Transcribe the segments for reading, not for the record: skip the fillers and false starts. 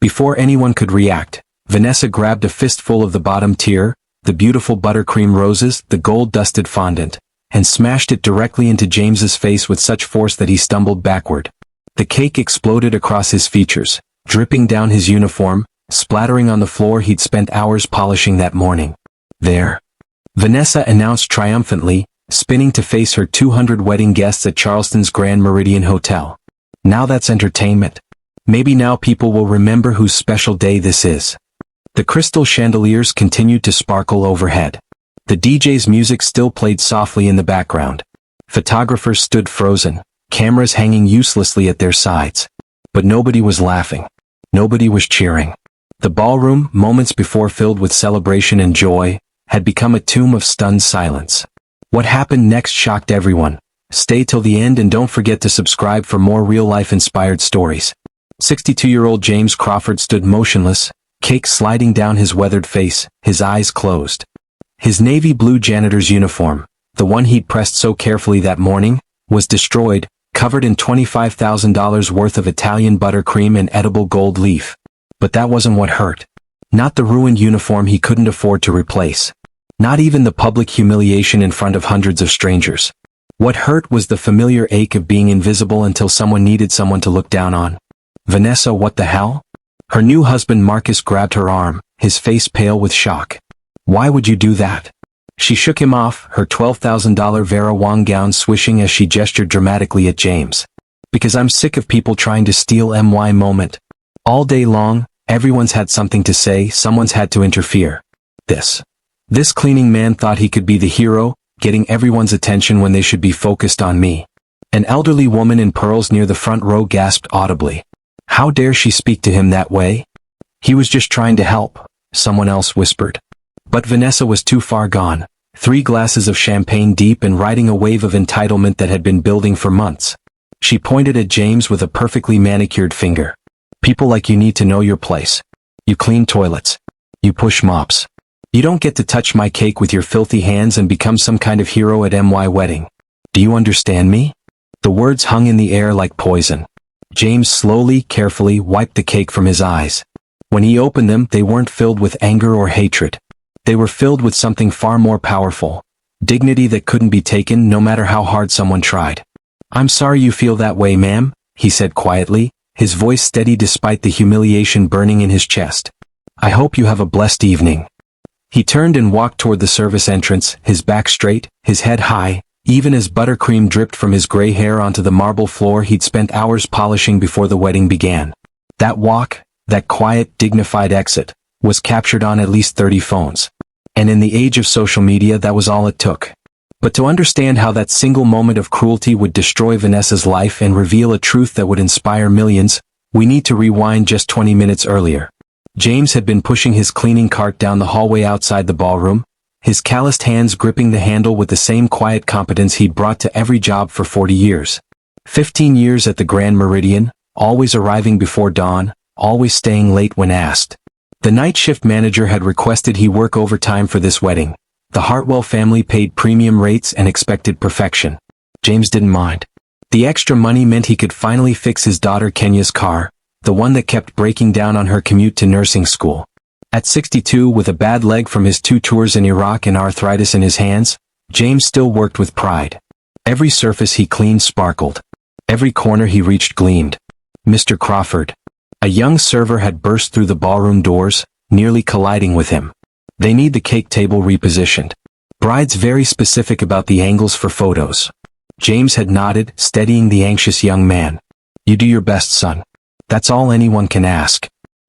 Before anyone could react, Vanessa grabbed a fistful of the bottom tier, the beautiful buttercream roses, the gold-dusted fondant, and smashed it directly into James's face with such force that he stumbled backward. The cake exploded across his features, dripping down his uniform, splattering on the floor he'd spent hours polishing that morning. "There," Vanessa announced triumphantly, spinning to face her 200 wedding guests at Charleston's Grand Meridian Hotel. "Now that's entertainment. Maybe now people will remember whose special day this is." The crystal chandeliers continued to sparkle overhead. The DJ's music still played softly in the background. Photographers stood frozen, cameras hanging uselessly at their sides. But nobody was laughing. Nobody was cheering. The ballroom, moments before filled with celebration and joy, had become a tomb of stunned silence. What happened next shocked everyone. Stay till the end and don't forget to subscribe for more real-life inspired stories. 62-year-old James Crawford stood motionless, cake sliding down his weathered face, his eyes closed. His navy blue janitor's uniform, the one he'd pressed so carefully that morning, was destroyed, covered in $25,000 worth of Italian buttercream and edible gold leaf. But that wasn't what hurt. Not the ruined uniform he couldn't afford to replace. Not even the public humiliation in front of hundreds of strangers. What hurt was the familiar ache of being invisible until someone needed someone to look down on. "Vanessa, what the hell?" Her new husband Marcus grabbed her arm, his face pale with shock. "Why would you do that?" She shook him off, her $12,000 Vera Wang gown swishing as she gestured dramatically at James. "Because I'm sick of people trying to steal my moment. All day long, everyone's had something to say, someone's had to interfere. This cleaning man thought he could be the hero, getting everyone's attention when they should be focused on me." An elderly woman in pearls near the front row gasped audibly. How dare she speak to him that way? "He was just trying to help," someone else whispered. But Vanessa was too far gone, 3 glasses of champagne deep and riding a wave of entitlement that had been building for months. She pointed at James with a perfectly manicured finger. "People like you need to know your place. You clean toilets. You push mops. You don't get to touch my cake with your filthy hands and become some kind of hero at my wedding. Do you understand me?" The words hung in the air like poison. James slowly, carefully wiped the cake from his eyes. When he opened them, they weren't filled with anger or hatred. They were filled with something far more powerful. Dignity that couldn't be taken no matter how hard someone tried. "I'm sorry you feel that way, ma'am," he said quietly, his voice steady despite the humiliation burning in his chest. "I hope you have a blessed evening." He turned and walked toward the service entrance, his back straight, his head high, even as buttercream dripped from his gray hair onto the marble floor he'd spent hours polishing before the wedding began. That walk, that quiet, dignified exit, was captured on at least 30 phones. And in the age of social media, that was all it took. But to understand how that single moment of cruelty would destroy Vanessa's life and reveal a truth that would inspire millions, we need to rewind just 20 minutes earlier. James had been pushing his cleaning cart down the hallway outside the ballroom, his calloused hands gripping the handle with the same quiet competence he'd brought to every job for 40 years. 15 years at the Grand Meridian, always arriving before dawn, always staying late when asked. The night shift manager had requested he work overtime for this wedding. The Hartwell family paid premium rates and expected perfection. James didn't mind. The extra money meant he could finally fix his daughter Kenya's car, the one that kept breaking down on her commute to nursing school. At 62, with a bad leg from his 2 tours in Iraq and arthritis in his hands, James still worked with pride. Every surface he cleaned sparkled. Every corner he reached gleamed. "Mr. Crawford." A young server had burst through the ballroom doors, nearly colliding with him. "They need the cake table repositioned. Bride's very specific about the angles for photos." James had nodded, steadying the anxious young man. "You do your best, son. That's all anyone can ask."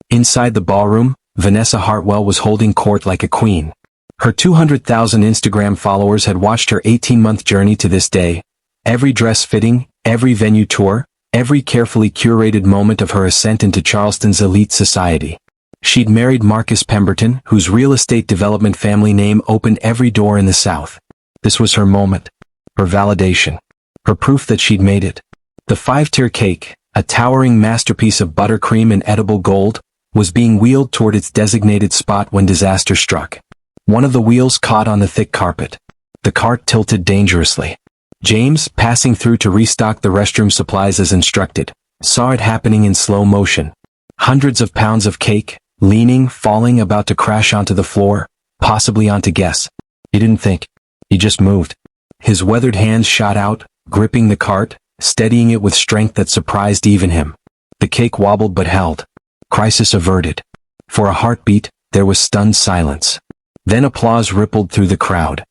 Inside the ballroom, Vanessa Hartwell was holding court like a queen. Her 200,000 Instagram followers had watched her 18-month journey to this day. Every dress fitting, every venue tour, every carefully curated moment of her ascent into Charleston's elite society. She'd married Marcus Pemberton, whose real estate development family name opened every door in the South. This was her moment. Her validation. Her proof that she'd made it. The 5-tier cake, a towering masterpiece of buttercream and edible gold, was being wheeled toward its designated spot when disaster struck. One of the wheels caught on the thick carpet. The cart tilted dangerously. James, passing through to restock the restroom supplies as instructed, saw it happening in slow motion. Hundreds of pounds of cake, leaning, falling, about to crash onto the floor, possibly onto guests. He didn't think. He just moved. His weathered hands shot out, gripping the cart, steadying it with strength that surprised even him. The cake wobbled but held. Crisis averted. For a heartbeat, there was stunned silence. Then applause rippled through the crowd.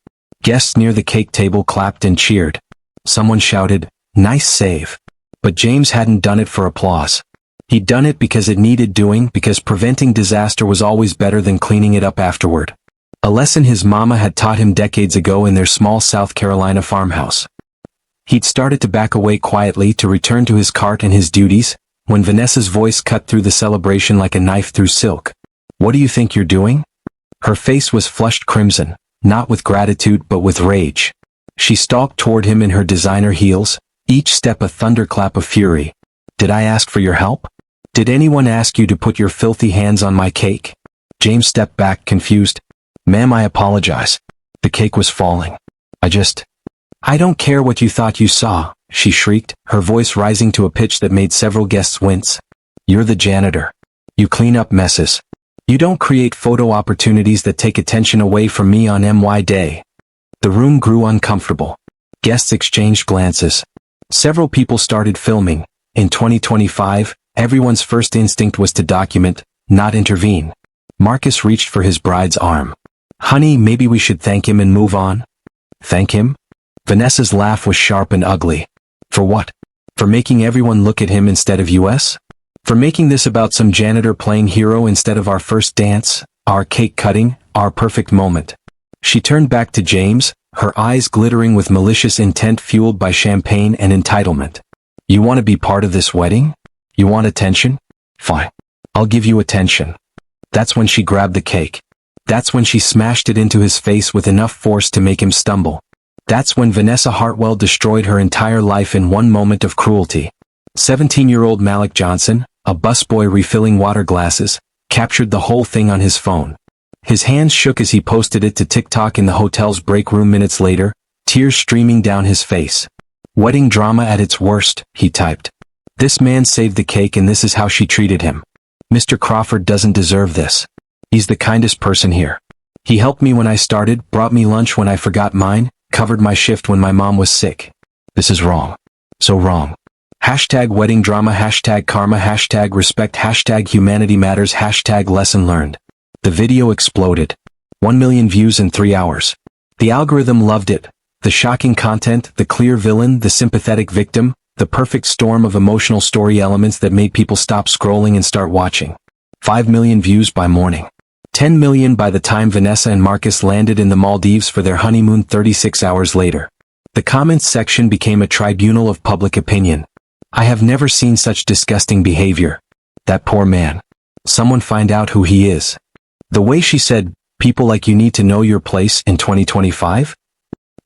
Guests near the cake table clapped and cheered. Someone shouted, "Nice save." But James hadn't done it for applause. He'd done it because it needed doing, because preventing disaster was always better than cleaning it up afterward. A lesson his mama had taught him decades ago in their small South Carolina farmhouse. He'd started to back away quietly to return to his cart and his duties, when Vanessa's voice cut through the celebration like a knife through silk. "What do you think you're doing?" Her face was flushed crimson, not with gratitude but with rage. She stalked toward him in her designer heels, each step a thunderclap of fury. "Did I ask for your help? Did anyone ask you to put your filthy hands on my cake?" James stepped back, confused. "Ma'am, I apologize." The cake was falling. I don't care what you thought you saw," she shrieked, her voice rising to a pitch that made several guests wince. "You're the janitor. You clean up messes. You don't create photo opportunities that take attention away from me on MY Day." The room grew uncomfortable. Guests exchanged glances. Several people started filming. In 2025, everyone's first instinct was to document, not intervene. Marcus reached for his bride's arm. "Honey, maybe we should thank him and move on." "Thank him?" Vanessa's laugh was sharp and ugly. "For what? For making everyone look at him instead of us? For making this about some janitor playing hero instead of our first dance, our cake cutting, our perfect moment?" She turned back to James, her eyes glittering with malicious intent fueled by champagne and entitlement. "You want to be part of this wedding? You want attention? Fine. I'll give you attention." That's when she grabbed the cake. That's when she smashed it into his face with enough force to make him stumble. That's when Vanessa Hartwell destroyed her entire life in one moment of cruelty. 17-year-old Malik Johnson, a busboy refilling water glasses, captured the whole thing on his phone. His hands shook as he posted it to TikTok in the hotel's break room minutes later, tears streaming down his face. "Wedding drama at its worst," he typed. "This man saved the cake and this is how she treated him. Mr. Crawford doesn't deserve this. He's the kindest person here. He helped me when I started, brought me lunch when I forgot mine, covered my shift when my mom was sick. This is wrong. So wrong. Hashtag wedding drama, hashtag karma, hashtag respect, hashtag humanity matters, hashtag lesson learned." The video exploded. 1 million views in 3 hours. The algorithm loved it. The shocking content, the clear villain, the sympathetic victim, the perfect storm of emotional story elements that made people stop scrolling and start watching. 5 million views by morning. 10 million by the time Vanessa and Marcus landed in the Maldives for their honeymoon 36 hours later. The comments section became a tribunal of public opinion. "I have never seen such disgusting behavior. That poor man. Someone find out who he is." The way she said, "People like you need to know your place in 2025?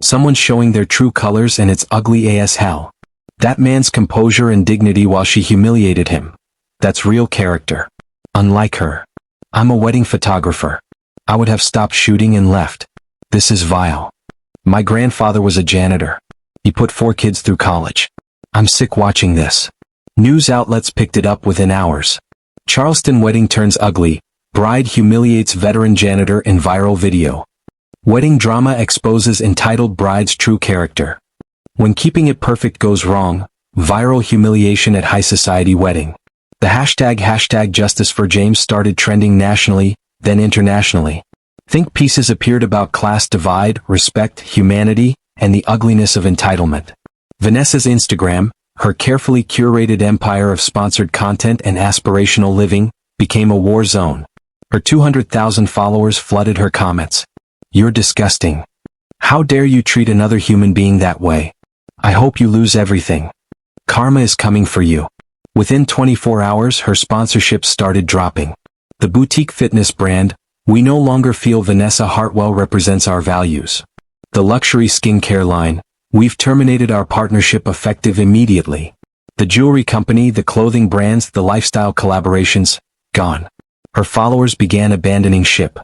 Someone showing their true colors and it's ugly as hell." That man's composure and dignity while she humiliated him. That's real character. Unlike her. "I'm a wedding photographer. I would have stopped shooting and left. This is vile. My grandfather was a janitor. He put 4 kids through college. I'm sick watching this." News outlets picked it up within hours. Charleston wedding turns ugly. Bride humiliates veteran janitor in viral video. Wedding drama exposes entitled bride's true character. When keeping it perfect goes wrong, viral humiliation at high society wedding. The hashtag justice for James started trending nationally, then internationally. Think pieces appeared about class divide, respect, humanity, and the ugliness of entitlement. Vanessa's Instagram, her carefully curated empire of sponsored content and aspirational living, became a war zone. Her 200,000 followers flooded her comments. "You're disgusting. How dare you treat another human being that way? I hope you lose everything. Karma is coming for you." Within 24 hours her sponsorships started dropping. The boutique fitness brand, "We no longer feel Vanessa Hartwell represents our values." The luxury skincare line, "We've terminated our partnership effective immediately." The jewelry company, the clothing brands, the lifestyle collaborations, gone. Her followers began abandoning ship.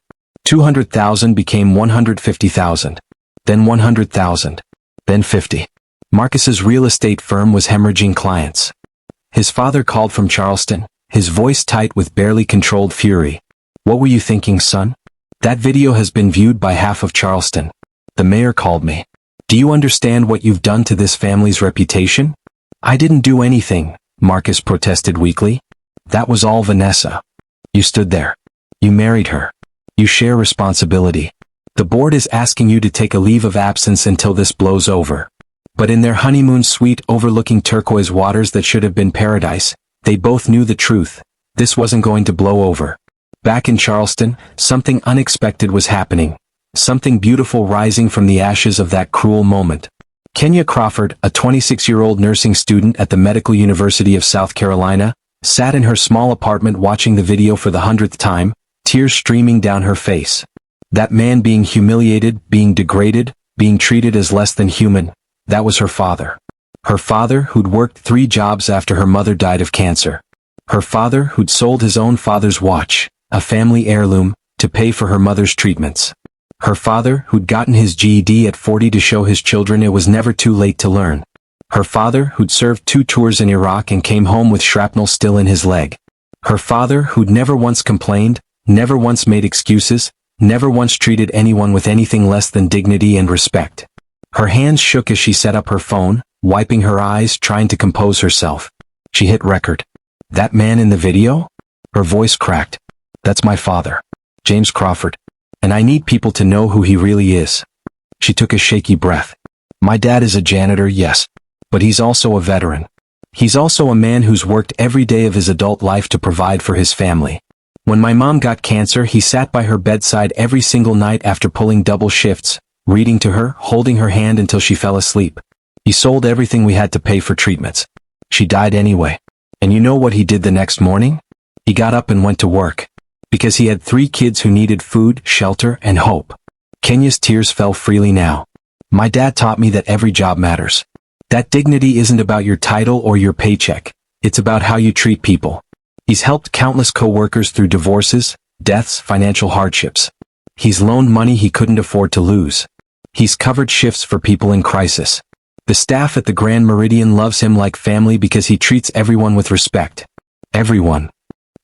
200,000 became 150,000. Then 100,000. Then 50. Marcus's real estate firm was hemorrhaging clients. His father called from Charleston, his voice tight with barely controlled fury. "What were you thinking, son? That video has been viewed by half of Charleston. The mayor called me. Do you understand what you've done to this family's reputation?" "I didn't do anything," Marcus protested weakly. "That was all Vanessa. You stood there. You married her. You share responsibility. The board is asking you to take a leave of absence until this blows over." But in their honeymoon suite overlooking turquoise waters that should have been paradise, they both knew the truth. This wasn't going to blow over. Back in Charleston, something unexpected was happening. Something beautiful rising from the ashes of that cruel moment. Kenya Crawford, a 26-year-old nursing student at the Medical University of South Carolina, sat in her small apartment watching the video for the 100th time, tears streaming down her face. That man being humiliated, being degraded, being treated as less than human, that was her father. Her father who'd worked 3 jobs after her mother died of cancer. Her father who'd sold his own father's watch, a family heirloom, to pay for her mother's treatments. Her father who'd gotten his GED at 40 to show his children it was never too late to learn. Her father who'd served 2 tours in Iraq and came home with shrapnel still in his leg. Her father who'd never once complained, never once made excuses, never once treated anyone with anything less than dignity and respect. Her hands shook as she set up her phone, wiping her eyes, trying to compose herself. She hit record. "That man in the video?" Her voice cracked. "That's my father, James Crawford. And I need people to know who he really is." She took a shaky breath. "My dad is a janitor, yes. But he's also a veteran. He's also a man who's worked every day of his adult life to provide for his family. When my mom got cancer, he sat by her bedside every single night after pulling double shifts, reading to her, holding her hand until she fell asleep. He sold everything we had to pay for treatments. She died anyway. And you know what he did the next morning? He got up and went to work. Because he had 3 kids who needed food, shelter, and hope." Kenya's tears fell freely now. "My dad taught me that every job matters. That dignity isn't about your title or your paycheck. It's about how you treat people. He's helped countless co-workers through divorces, deaths, financial hardships. He's loaned money he couldn't afford to lose. He's covered shifts for people in crisis. The staff at the Grand Meridian loves him like family because he treats everyone with respect. Everyone."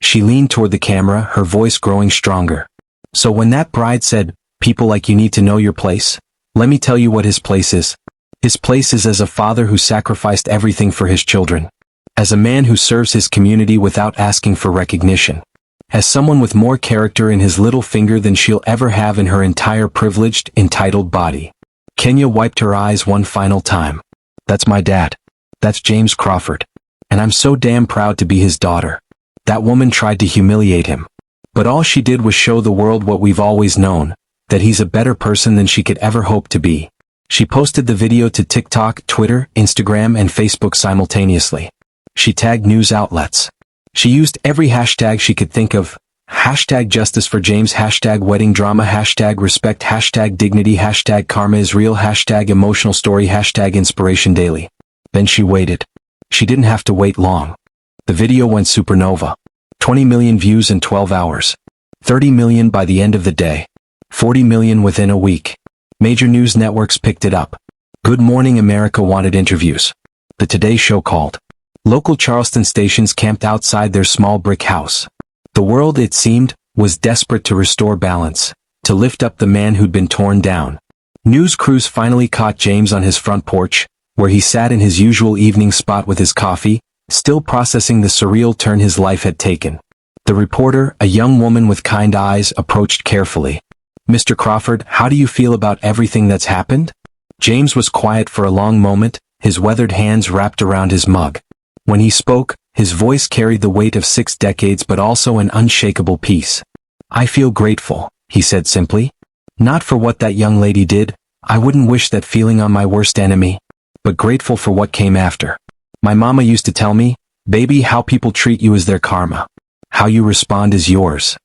She leaned toward the camera, her voice growing stronger. "So when that bride said, 'People like you need to know your place,' let me tell you what his place is. His place is as a father who sacrificed everything for his children. As a man who serves his community without asking for recognition. As someone with more character in his little finger than she'll ever have in her entire privileged, entitled body." Kenya wiped her eyes one final time. "That's my dad. That's James Crawford. And I'm so damn proud to be his daughter." That woman tried to humiliate him. But all she did was show the world what we've always known, that he's a better person than she could ever hope to be. She posted the video to TikTok, Twitter, Instagram, and Facebook simultaneously. She tagged news outlets. She used every hashtag she could think of. Hashtag justice for James, hashtag wedding drama, hashtag respect, hashtag dignity, hashtag karma is real, hashtag emotional story, hashtag inspiration daily. Then she waited. She didn't have to wait long. The video went supernova. 20 million views in 12 hours. 30 million by the end of the day. 40 million within a week. Major news networks picked it up. Good Morning America wanted interviews. The Today Show called. Local Charleston stations camped outside their small brick house. The world, it seemed, was desperate to restore balance, to lift up the man who'd been torn down. News crews finally caught James on his front porch, where he sat in his usual evening spot with his coffee, still processing the surreal turn his life had taken. The reporter, a young woman with kind eyes, approached carefully. "Mr. Crawford, how do you feel about everything that's happened?" James was quiet for a long moment, his weathered hands wrapped around his mug. When he spoke, his voice carried the weight of 6 decades but also an unshakable peace. "I feel grateful," he said simply. "Not for what that young lady did, I wouldn't wish that feeling on my worst enemy, but grateful for what came after. My mama used to tell me, 'Baby, how people treat you is their karma. How you respond is yours.'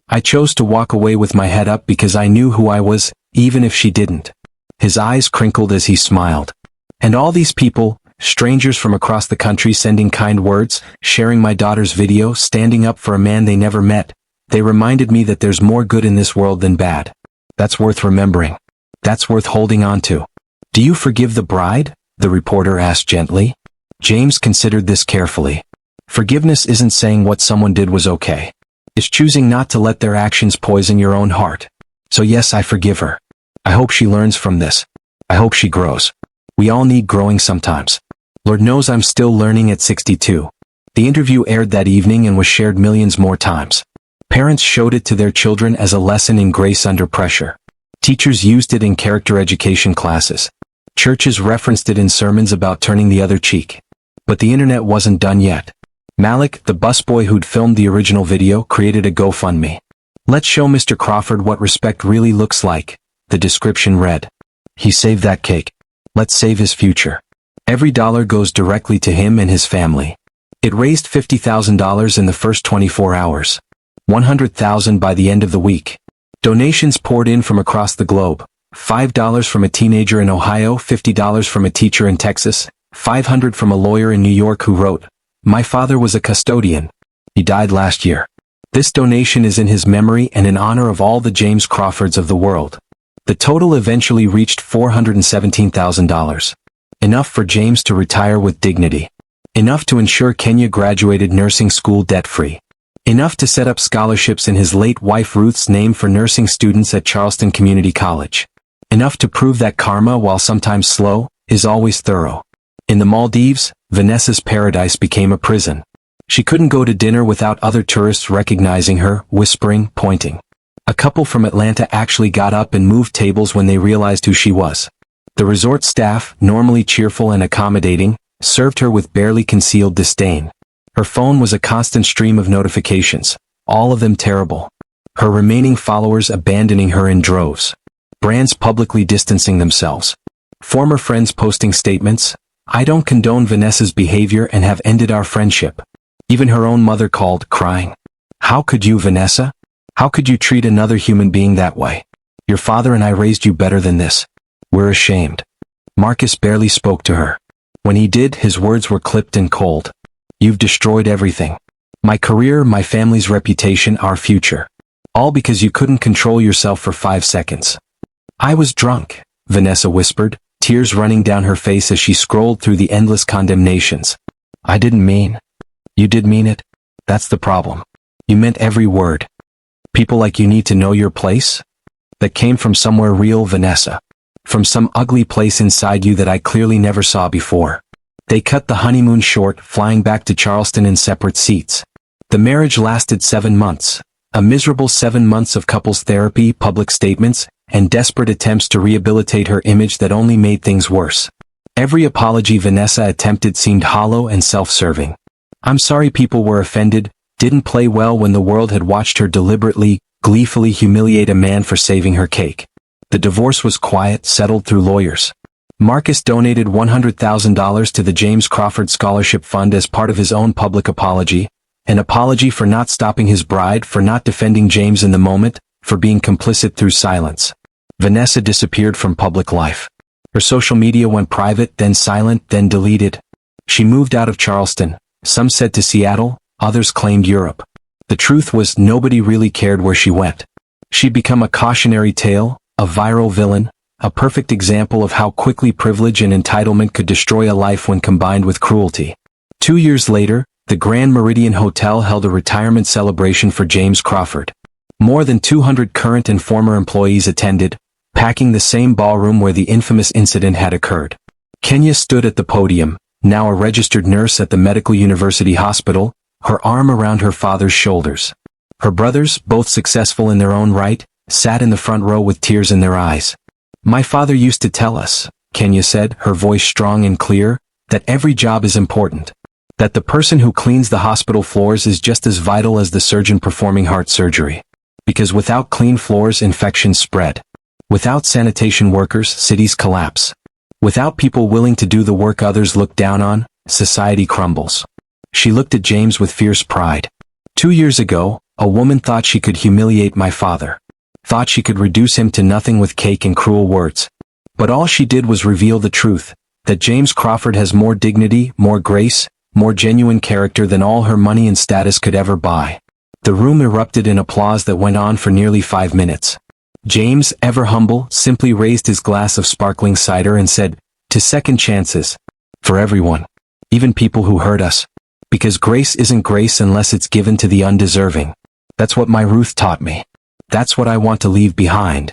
I chose to walk away with my head up because I knew who I was, even if she didn't." His eyes crinkled as he smiled. "And all these people, strangers from across the country sending kind words, sharing my daughter's video, standing up for a man they never met, they reminded me that there's more good in this world than bad. That's worth remembering. That's worth holding on to." "Do you forgive the bride?" the reporter asked gently. James considered this carefully. Forgiveness isn't saying what someone did was okay. It's choosing not to let their actions poison your own heart. So yes, I forgive her. I hope she learns from this. I hope she grows. We all need growing sometimes. Lord knows I'm still learning at 62. The interview aired that evening and was shared millions more times. Parents showed it to their children as a lesson in grace under pressure. Teachers used it in character education classes. Churches referenced it in sermons about turning the other cheek. But the internet wasn't done yet. Malik, the busboy who'd filmed the original video, created a GoFundMe. Let's show Mr. Crawford what respect really looks like. The description read, "He saved that cake. Let's save his future." Every dollar goes directly to him and his family. It raised $50,000 in the first 24 hours. 100,000 by the end of the week. Donations poured in from across the globe. $5 from a teenager in Ohio, $50 from a teacher in Texas, $500 from a lawyer in New York who wrote, "My father was a custodian. He died last year." This donation is in his memory and in honor of all the James Crawfords of the world. The total eventually reached $417,000. Enough for James to retire with dignity. Enough to ensure Kenya graduated nursing school debt-free. Enough to set up scholarships in his late wife Ruth's name for nursing students at Charleston Community College. Enough to prove that karma, while sometimes slow, is always thorough. In the Maldives, Vanessa's paradise became a prison. She couldn't go to dinner without other tourists recognizing her, whispering, pointing. A couple from Atlanta actually got up and moved tables when they realized who she was. The resort staff, normally cheerful and accommodating, served her with barely concealed disdain. Her phone was a constant stream of notifications, all of them terrible. Her remaining followers abandoning her in droves. Brands publicly distancing themselves. Former friends posting statements, "I don't condone Vanessa's behavior and have ended our friendship." Even her own mother called, crying, "How could you, Vanessa? How could you treat another human being that way? Your father and I raised you better than this. We're ashamed." Marcus barely spoke to her. When he did, his words were clipped and cold. "You've destroyed everything. My career, my family's reputation, our future. All because you couldn't control yourself for 5 seconds." "I was drunk," Vanessa whispered, tears running down her face as she scrolled through the endless condemnations. "I didn't mean." "You did mean it. That's the problem. You meant every word. People like you need to know your place." "That came from somewhere real, Vanessa. From some ugly place inside you that I clearly never saw before." They cut the honeymoon short, flying back to Charleston in separate seats. The marriage lasted 7 months. A miserable 7 months of couples therapy, public statements, and desperate attempts to rehabilitate her image that only made things worse. Every apology Vanessa attempted seemed hollow and self-serving. "I'm sorry people were offended," didn't play well when the world had watched her deliberately, gleefully humiliate a man for saving her cake. The divorce was quiet, settled through lawyers. Marcus donated $100,000 to the James Crawford Scholarship Fund as part of his own public apology, an apology for not stopping his bride, for not defending James in the moment, for being complicit through silence. Vanessa disappeared from public life. Her social media went private, then silent, then deleted. She moved out of Charleston. Some said to Seattle, others claimed Europe. The truth was nobody really cared where she went. She'd become a cautionary tale, a viral villain, a perfect example of how quickly privilege and entitlement could destroy a life when combined with cruelty. 2 years later, the Grand Meridian Hotel held a retirement celebration for James Crawford. More than 200 current and former employees attended, packing the same ballroom where the infamous incident had occurred. Kenya stood at the podium, now a registered nurse at the Medical University Hospital, her arm around her father's shoulders. Her brothers, both successful in their own right, sat in the front row with tears in their eyes. "My father used to tell us," Kenya said, her voice strong and clear, "that every job is important. That the person who cleans the hospital floors is just as vital as the surgeon performing heart surgery. Because without clean floors, infections spread. Without sanitation workers, cities collapse. Without people willing to do the work others look down on, society crumbles." She looked at James with fierce pride. 2 years ago, a woman thought she could humiliate my father. Thought she could reduce him to nothing with cake and cruel words. But all she did was reveal the truth, that James Crawford has more dignity, more grace, more genuine character than all her money and status could ever buy. The room erupted in applause that went on for nearly 5 minutes. James, ever humble, simply raised his glass of sparkling cider and said, "To second chances. For everyone. Even people who hurt us. Because grace isn't grace unless it's given to the undeserving. That's what my Ruth taught me. That's what I want to leave behind.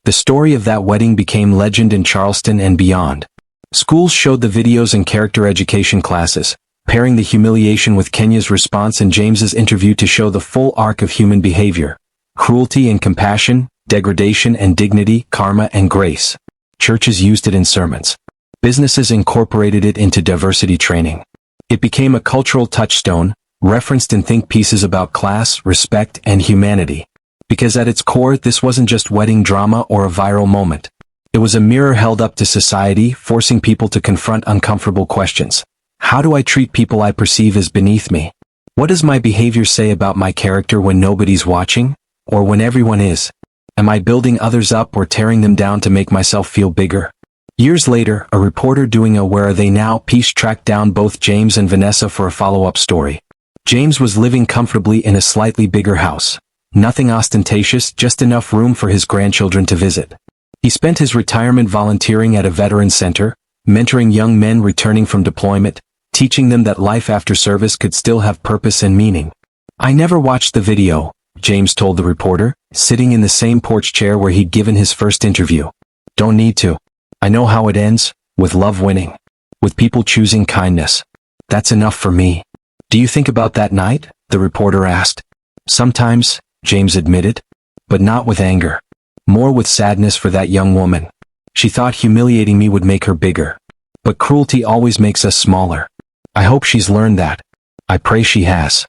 The story of that wedding became legend in Charleston and beyond. Schools showed the videos in character education classes, pairing the humiliation with Kenya's response and James's interview to show the full arc of human behavior. Cruelty and compassion, degradation and dignity, karma and grace. Churches used it in sermons. Businesses incorporated it into diversity training. It became a cultural touchstone, referenced in think pieces about class, respect, and humanity. Because at its core, this wasn't just wedding drama or a viral moment. It was a mirror held up to society, forcing people to confront uncomfortable questions. How do I treat people I perceive as beneath me? What does my behavior say about my character when nobody's watching? Or when everyone is? Am I building others up or tearing them down to make myself feel bigger? Years later, a reporter doing a Where Are They Now piece tracked down both James and Vanessa for a follow-up story. James was living comfortably in a slightly bigger house. Nothing ostentatious, just enough room for his grandchildren to visit. He spent his retirement volunteering at a veteran center, mentoring young men returning from deployment, teaching them that life after service could still have purpose and meaning. I never watched the video, James told the reporter, sitting in the same porch chair where he'd given his first interview. Don't need to. I know how it ends, with love winning. With people choosing kindness. That's enough for me. Do you think about that night? The reporter asked. Sometimes, James admitted, but not with anger. More with sadness for that young woman. She thought humiliating me would make her bigger. But cruelty always makes us smaller. I hope she's learned that. I pray she has.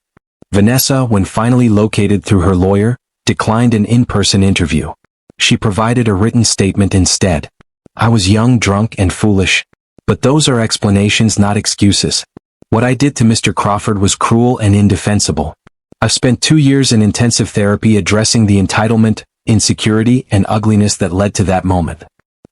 Vanessa, when finally located through her lawyer, declined an in-person interview. She provided a written statement instead. I was young, drunk, and foolish. But those are explanations, not excuses. What I did to Mr. Crawford was cruel and indefensible. I've spent 2 years in intensive therapy addressing the entitlement, insecurity, and ugliness that led to that moment.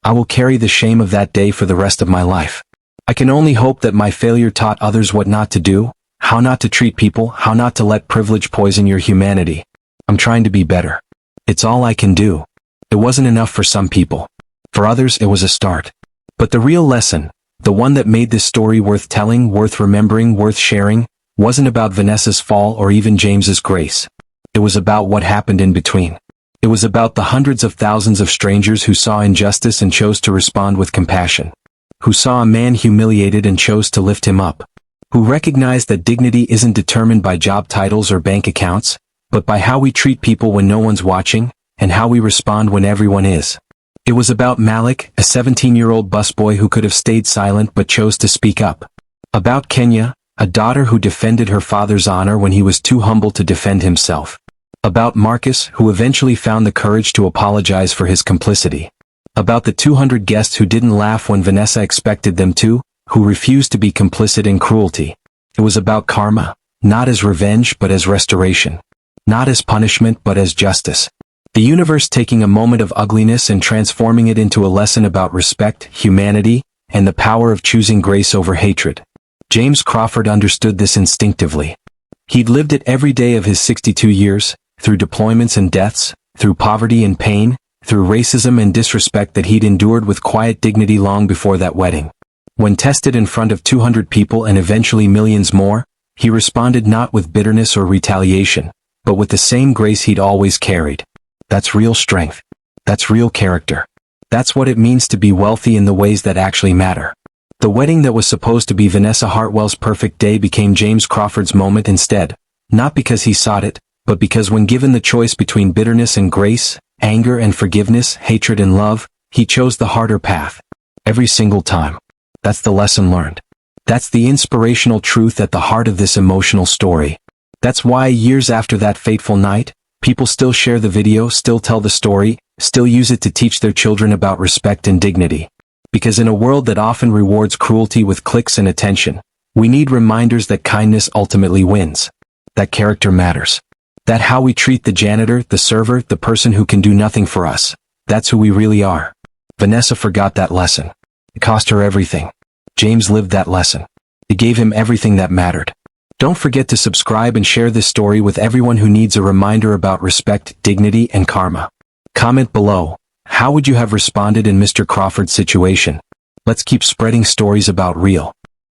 I will carry the shame of that day for the rest of my life. I can only hope that my failure taught others what not to do, how not to treat people, how not to let privilege poison your humanity. I'm trying to be better. It's all I can do. It wasn't enough for some people. For others, it was a start. But the real lesson, the one that made this story worth telling, worth remembering, worth sharing, wasn't about Vanessa's fall or even James's grace. It was about what happened in between. It was about the hundreds of thousands of strangers who saw injustice and chose to respond with compassion. Who saw a man humiliated and chose to lift him up. Who recognized that dignity isn't determined by job titles or bank accounts, but by how we treat people when no one's watching, and how we respond when everyone is. It was about Malik, a 17-year-old busboy who could have stayed silent but chose to speak up. About Kenya, a daughter who defended her father's honor when he was too humble to defend himself. About Marcus, who eventually found the courage to apologize for his complicity. About the 200 guests who didn't laugh when Vanessa expected them to, who refused to be complicit in cruelty. It was about karma, not as revenge but as restoration. Not as punishment but as justice. The universe taking a moment of ugliness and transforming it into a lesson about respect, humanity, and the power of choosing grace over hatred. James Crawford understood this instinctively. He'd lived it every day of his 62 years, through deployments and deaths, through poverty and pain, through racism and disrespect that he'd endured with quiet dignity long before that wedding. When tested in front of 200 people and eventually millions more, he responded not with bitterness or retaliation, but with the same grace he'd always carried. That's real strength. That's real character. That's what it means to be wealthy in the ways that actually matter. The wedding that was supposed to be Vanessa Hartwell's perfect day became James Crawford's moment instead, not because he sought it, but because when given the choice between bitterness and grace, anger and forgiveness, hatred and love, he chose the harder path. Every single time. That's the lesson learned. That's the inspirational truth at the heart of this emotional story. That's why years after that fateful night, people still share the video, still tell the story, still use it to teach their children about respect and dignity. Because in a world that often rewards cruelty with clicks and attention, we need reminders that kindness ultimately wins. That character matters. That how we treat the janitor, the server, the person who can do nothing for us, that's who we really are. Vanessa forgot that lesson. It cost her everything. James lived that lesson. It gave him everything that mattered. Don't forget to subscribe and share this story with everyone who needs a reminder about respect, dignity, and karma. Comment below. How would you have responded in Mr. Crawford's situation? Let's keep spreading stories about real,